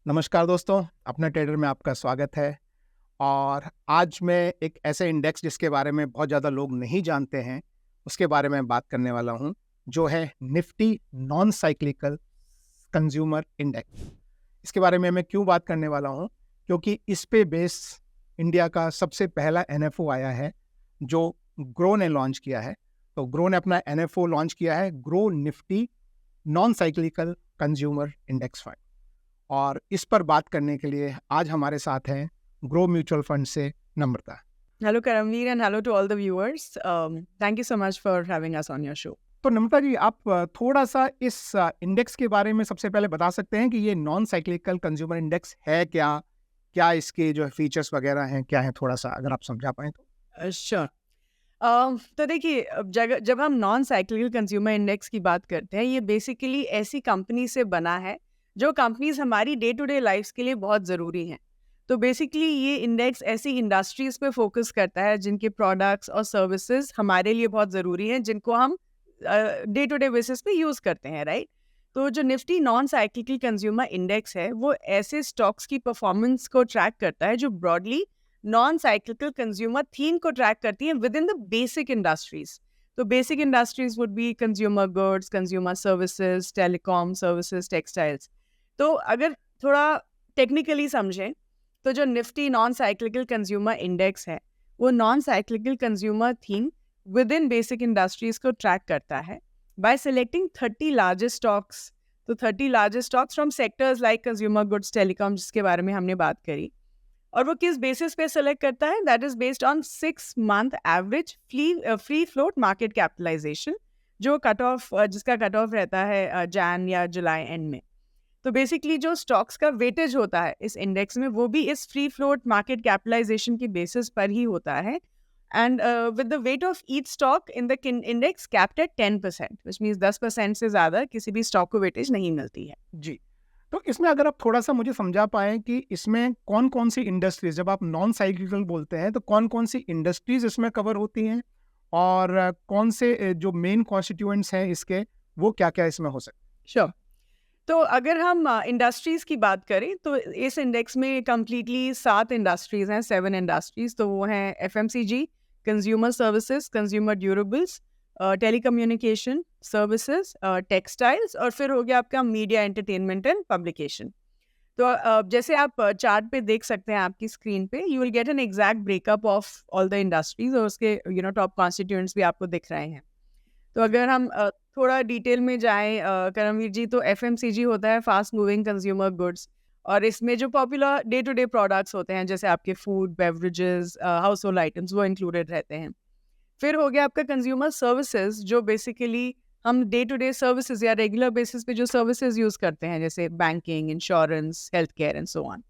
नमस्कार दोस्तों, अपना ट्रेडर में आपका स्वागत है। और आज मैं एक ऐसे इंडेक्स जिसके बारे में बहुत ज़्यादा लोग नहीं जानते हैं, उसके बारे में बात करने वाला हूँ, जो है Nifty non cyclical consumer index. इसके बारे में मैं क्यों बात करने वाला हूँ? क्योंकि इस पे बेस इंडिया का सबसे पहला एनएफओ आया है, जो ग्रो ने लॉन्च किया है। तो ग्रो ने अपना एनएफओ लॉन्च किया है, grow Nifty non cyclical consumer index fund. और इस पर बात करने के लिए आज हमारे साथ हैं ग्रो म्यूचुअल फंड से नम्रता। Hello, Karamveer, and hello to all the viewers. Thank you so much for having us on your show. तो नम्रता जी, आप थोड़ा सा इस इंडेक्स के बारे में सबसे पहले बता सकते हैं कि ये नॉन साइक्लिकल कंज्यूमर इंडेक्स है क्या? क्या इसके जो फीचर्स वगैरह हैं, क्या है, थोड़ा सा अगर आप समझा पाएं तो। Sure. तो देखिए, अब जब हम नॉन साइक्लिकल कंज्यूमर इंडेक्स की बात करते हैं, ये बेसिकली ऐसी कंपनी से बना है जो कंपनीज हमारी डे टू डे लाइफ के लिए बहुत ज़रूरी हैं। तो बेसिकली ये इंडेक्स ऐसी इंडस्ट्रीज पे फोकस करता है जिनके प्रोडक्ट्स और सर्विसेज हमारे लिए बहुत ज़रूरी हैं, जिनको हम डे टू डे बेसिस पे यूज़ करते हैं, राइट? तो जो Nifty non cyclical consumer index है, वो ऐसे स्टॉक्स की परफॉर्मेंस को ट्रैक करता है जो broadly non cyclical consumer theme को ट्रैक करती है within the basic industries. तो basic industries would be consumer goods, consumer services, telecom services, textiles. तो अगर थोड़ा टेक्निकली समझें, तो जो Nifty non cyclical consumer index है, वो non cyclical consumer theme within basic industries को ट्रैक करता है बाय सेलेक्टिंग 30 लार्जेस्ट स्टॉक्स। तो 30 largest stocks from sectors like consumer goods, telecom, जिसके बारे में हमने बात करी। और वो किस बेसिस पे सेलेक्ट करता है? That is based on 6 month average free float market capitalisation, जो कट ऑफ जिसका कट ऑफ रहता है जैन या जुलाई एंड में। तो बेसिकली जो स्टॉक्स का वेटेज होता है इस इंडेक्स में, वो भी इस फ्री फ्लोट मार्केट कैपिटलाइजेशन की बेसिस पर ही होता है। And with the weight of each stock in the index capped at 10%, which means 10% से ज़्यादा किसी भी स्टॉक को वेटेज नहीं मिलती है। जी, तो इसमें अगर आप थोड़ा सा मुझे समझा पाएं कि इसमें कौन कौन सी इंडस्ट्रीज, जब आप नॉन साइक्लिकल बोलते हैं तो कौन कौन सी इंडस्ट्रीज इसमें कवर होती हैं, और कौन से जो मेन कॉन्स्टिट्यूएंट्स हैं इसके, वो क्या क्या इसमें हो सकते हैं। श्योर। तो अगर हम इंडस्ट्रीज की बात करें, तो इस इंडेक्स में कंप्लीटली 7 इंडस्ट्रीज हैं, 7 इंडस्ट्रीज। तो वो हैं FMCG, consumer services, consumer durables, telecommunication services, textiles, और फिर हो गया आपका मीडिया, एंटरटेनमेंट एंड पब्लिकेशन। तो जैसे आप चार्ट पे देख सकते हैं आपकी स्क्रीन पे, you will get an exact breakup of all the industries, और उसके टॉप कॉन्स्टिट्यूएंट्स भी आपको दिख रहे हैं। तो अगर हम थोड़ा डिटेल में जाएं, करमवीर जी, तो एफएमसीजी होता है फास्ट मूविंग कंज्यूमर गुड्स, और इसमें जो popular day to day products होते हैं, जैसे आपके food, beverages, household items, वो इंक्लूडेड रहते हैं। फिर हो गया आपका कंज्यूमर सर्विसेज, जो बेसिकली हम डे टू डे सर्विसेज या रेगुलर बेसिस पे जो सर्विसेज यूज करते हैं, जैसे banking, insurance, health care and so on.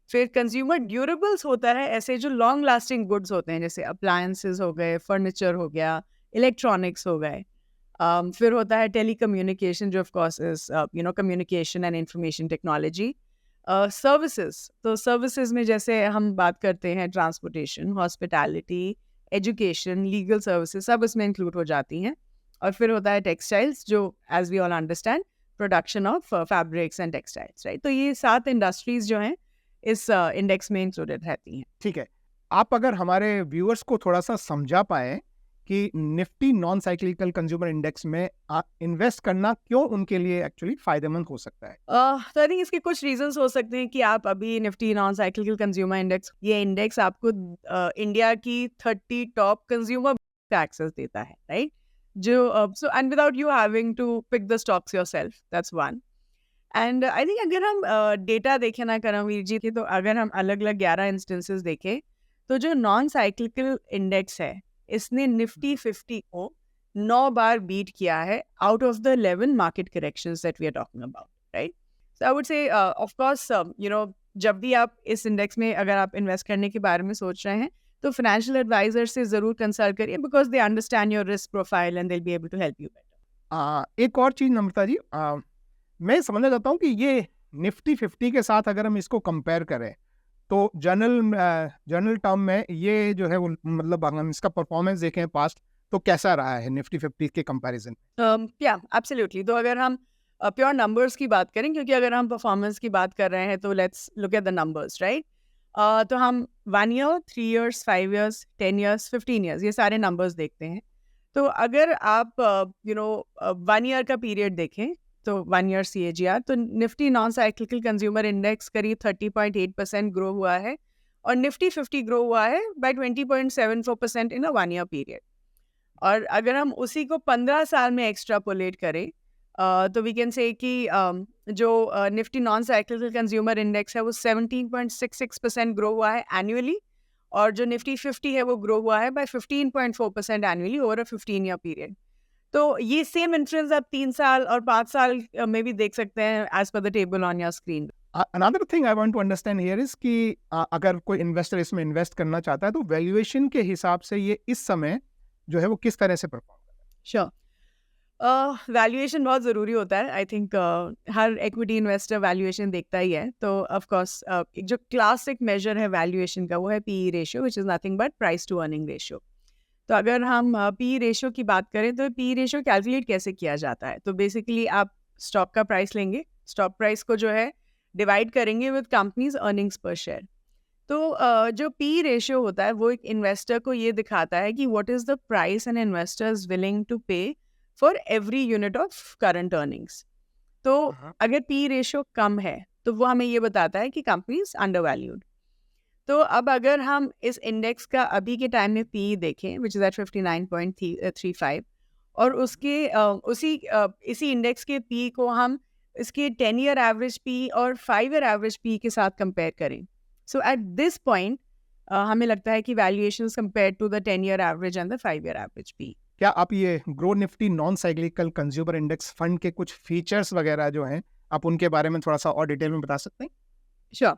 फिर कंज्यूमर ड्यूरेबल्स होता है ऐसे जो लॉन्ग लास्टिंग गुड्स होते हैं, जैसे अप्लायंसेज हो गए, फर्नीचर हो गया, इलेक्ट्रॉनिक्स हो गए। फिर होता है टेलीकम्युनिकेशन, जो of course is communication and information technology. Services, तो सर्विसेज में जैसे हम बात करते हैं transportation, hospitality, education, legal services, सब इसमें इंक्लूड हो जाती हैं। और फिर होता है टेक्सटाइल्स, जो as we all understand production of fabrics and textiles, right? तो ये 7 इंडस्ट्रीज जो हैं इस इंडेक्स में इंक्लूडेड रहती हैं। ठीक है, आप अगर हमारे व्यूअर्स को थोड़ा सा समझा पाए कि Nifty non cyclical consumer index में इन्वेस्ट करना क्यों उनके लिए एक्चुअली फायदेमंद हो सकता है। तो आई थिंक इसके कुछ रीजंस हो सकते हैं कि आप अभी Nifty non cyclical consumer index, ये इंडेक्स आपको इंडिया की 30 टॉप कंज्यूमर का एक्सेस देता है, राइट? जो so and without you having to pick the stocks yourself, that's one. And I think अगर हम डेटा देखें ना करमवीर जी, तो अगर हम अलग अलग 11 इंस्टेंसेस देखें, तो जो नॉन साइक्लिकल इंडेक्स है, इसने निफ्टी 50 को 9 बार बीट किया है out of the 11 market corrections that we are talking about, right? So I would say of course जब भी आप इस इंडेक्स में अगर आप इन्वेस्ट करने के बारे में सोच रहे हैं, तो फाइनेंशियल एडवाइजर से ज़रूर कंसल्ट करिए, because they understand your risk profile and they will be able to help you better. एक और चीज़ नम्रता जी, मैं समझना चाहता हूँ कि ये निफ्टी 50 के साथ अगर हम इसको कंपेयर करें, तो जनरल टर्म में ये जो है वो, मतलब अगर हम इसका परफॉर्मेंस देखें पास्ट, तो कैसा रहा है निफ्टी 50 के कंपैरिजन? या एब्सोल्युटली। तो अगर हम प्योर नंबर्स की बात करें, क्योंकि अगर हम परफॉर्मेंस की बात कर रहे हैं तो let's look at the numbers, right? तो हम 1 year, 3 years, 5 years, 10 years, 15 years, ये सारे नंबर्स देखते हैं। तो अगर आप 1 ईयर का पीरियड देखें, तो 1 ईयर CAGR, तो Nifty non cyclical consumer index करीब 30.8% ग्रो हुआ है और निफ्टी 50 ग्रो हुआ है बाय 20.74% इन अ 1 ईयर पीरियड। और अगर हम उसी को 15 साल में एक्स्ट्रापोलेट करें, तो वी कैन से कि जो Nifty non cyclical consumer index है वो 17.66% ग्रो हुआ है एनुअली, और जो निफ्टी 50 है वो ग्रो हुआ है by 15.4% annually over a 15 year period. तो ये सेम इन्फ्लुएंस आप 3 साल और 5 साल में भी देख सकते हैं as per the table on your screen. Another thing I want to understand here is कि अगर कोई इन्वेस्टर इसमें इन्वेस्ट करना चाहता है तो वैल्यूएशन के हिसाब से ये इस समय जो है वो किस तरह से परफॉर्म कर रहा है? श्योर। वैल्यूएशन बहुत ज़रूरी होता है। आई थिंक हर इक्विटी इन्वेस्टर वैल्यूएशन देखता ही है। तो ऑफ कोर्स जो क्लासिक मेजर है वैल्यूएशन का वो है PE ratio, which is nothing but price to earning ratio. तो अगर हम PE रेशियो की बात करें तो PE रेशियो कैलकुलेट कैसे किया जाता है? तो बेसिकली आप स्टॉक का प्राइस लेंगे, स्टॉक प्राइस को जो है डिवाइड करेंगे विद कंपनीज अर्निंग्स पर शेयर। तो जो PE रेशियो होता है वो एक इन्वेस्टर को ये दिखाता है कि what is the price an investor is willing to pay for every unit of current earnings. तो अगर PE रेशियो कम है तो वो हमें ये बताता है कि कंपनी इज अंडर वैल्यूड। तो अब अगर हम इस इंडेक्स का अभी के टाइम में PE देखें विच इज़ एट 59.35, और उसके इसी इंडेक्स के PE को हम इसके 10 ईयर एवरेज PE और 5 ईयर एवरेज PE के साथ कंपेयर करें, सो एट दिस पॉइंट हमें लगता है कि valuations compare to the 10 year average and the 5 year average PE। क्या आप ये Groww Nifty non cyclical consumer index fund के कुछ फीचर्स वगैरह जो हैं आप उनके बारे में थोड़ा सा और डिटेल में बता सकते हैं? Sure.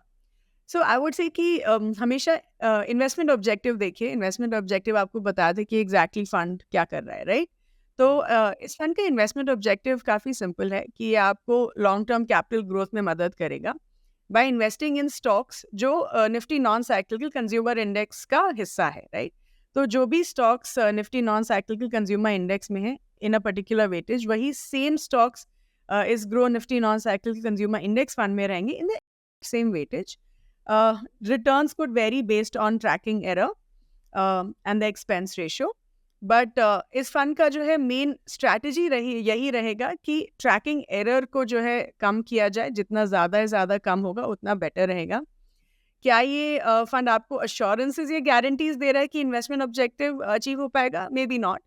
So I would say कि हमेशा इन्वेस्टमेंट ऑब्जेक्टिव देखिए। इन्वेस्टमेंट ऑब्जेक्टिव आपको बता दे कि एग्जैक्टली फंड क्या कर रहा है, राइट? तो इस फंड का इन्वेस्टमेंट ऑब्जेक्टिव काफ़ी सिंपल है कि ये आपको लॉन्ग टर्म कैपिटल ग्रोथ में मदद करेगा बाय इन्वेस्टिंग इन स्टॉक्स जो Nifty non cyclical consumer index का हिस्सा है, राइट? तो जो भी stocks Nifty non cyclical consumer index में है इन अ पर्टिकुलर वेटेज, वही सेम स्टॉक्स इस grow Nifty non cyclical consumer index fund में रहेंगे in the same weightage. Returns could vary based on tracking error and the expense ratio, but इस fund का जो है मेन स्ट्रैटेजी यही रहेगा कि ट्रैकिंग एरर को जो है कम किया जाए, जितना ज़्यादा कम होगा उतना बेटर रहेगा। क्या ये फंड आपको अश्योरेंसेस या गारंटीज दे रहा है कि इन्वेस्टमेंट ऑब्जेक्टिव अचीव हो पाएगा? May be not,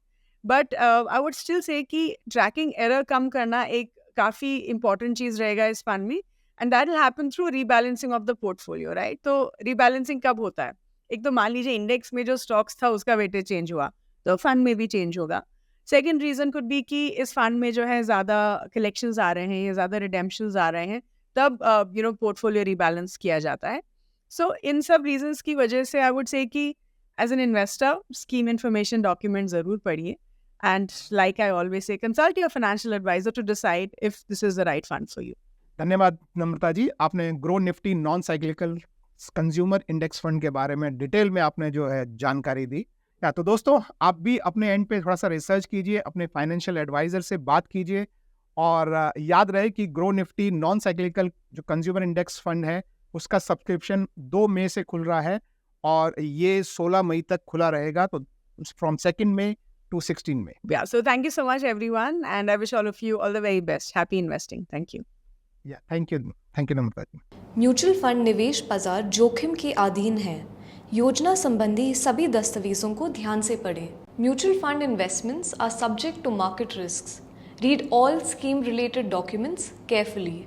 but I would still say कि ट्रैकिंग एरर कम करना एक काफ़ी इंपॉर्टेंट चीज़ रहेगा इस फंड में, and that will happen through rebalancing of the portfolio, right? तो रीबैलेंसिंग कब होता है? एक तो मान लीजिए इंडेक्स में जो स्टॉक्स था उसका वेटेज चेंज हुआ, तो फंड में भी चेंज होगा। सेकेंड रीज़न कुड बी कि इस फंड में जो है ज़्यादा कलेक्शंस आ रहे हैं या ज़्यादा रिडेम्पशंस आ रहे हैं, तब पोर्टफोलियो रीबैलेंस किया जाता है। सो इन सब रीजंस की वजह से आई वुड से कि as an investor scheme information document ज़रूर पढ़िए, and like I always say consult your financial advisor to decide if this is the right fund for you. धन्यवाद नम्रता जी, आपने Groww Nifty non cyclical consumer index fund के बारे में detail में आपने जो है जानकारी दी। या तो दोस्तों आप भी अपने एंड पे थोड़ा सा रिसर्च कीजिए, अपने फाइनेंशियल एडवाइजर से बात कीजिए, और याद रहे कि ग्रो निफ्टी नॉन साइक्लिकल जो कंज्यूमर इंडेक्स फंड है उसका सब्सक्रिप्शन 2 मई से खुल रहा है और ये 16 मई तक खुला रहेगा, तो from 2 May to 16 May. Yeah, so thank you so much everyone, and I wish all of you all the very best. Happy investing. Thank you. Yeah, thank you. Thank you Namrata ji. Mutual fund निवेश बाजार जोखिम के अधीन है। योजना संबंधी सभी दस्तावेजों को ध्यान से पढ़ें। Mutual fund investments are subject to market risks. Read all scheme related documents carefully.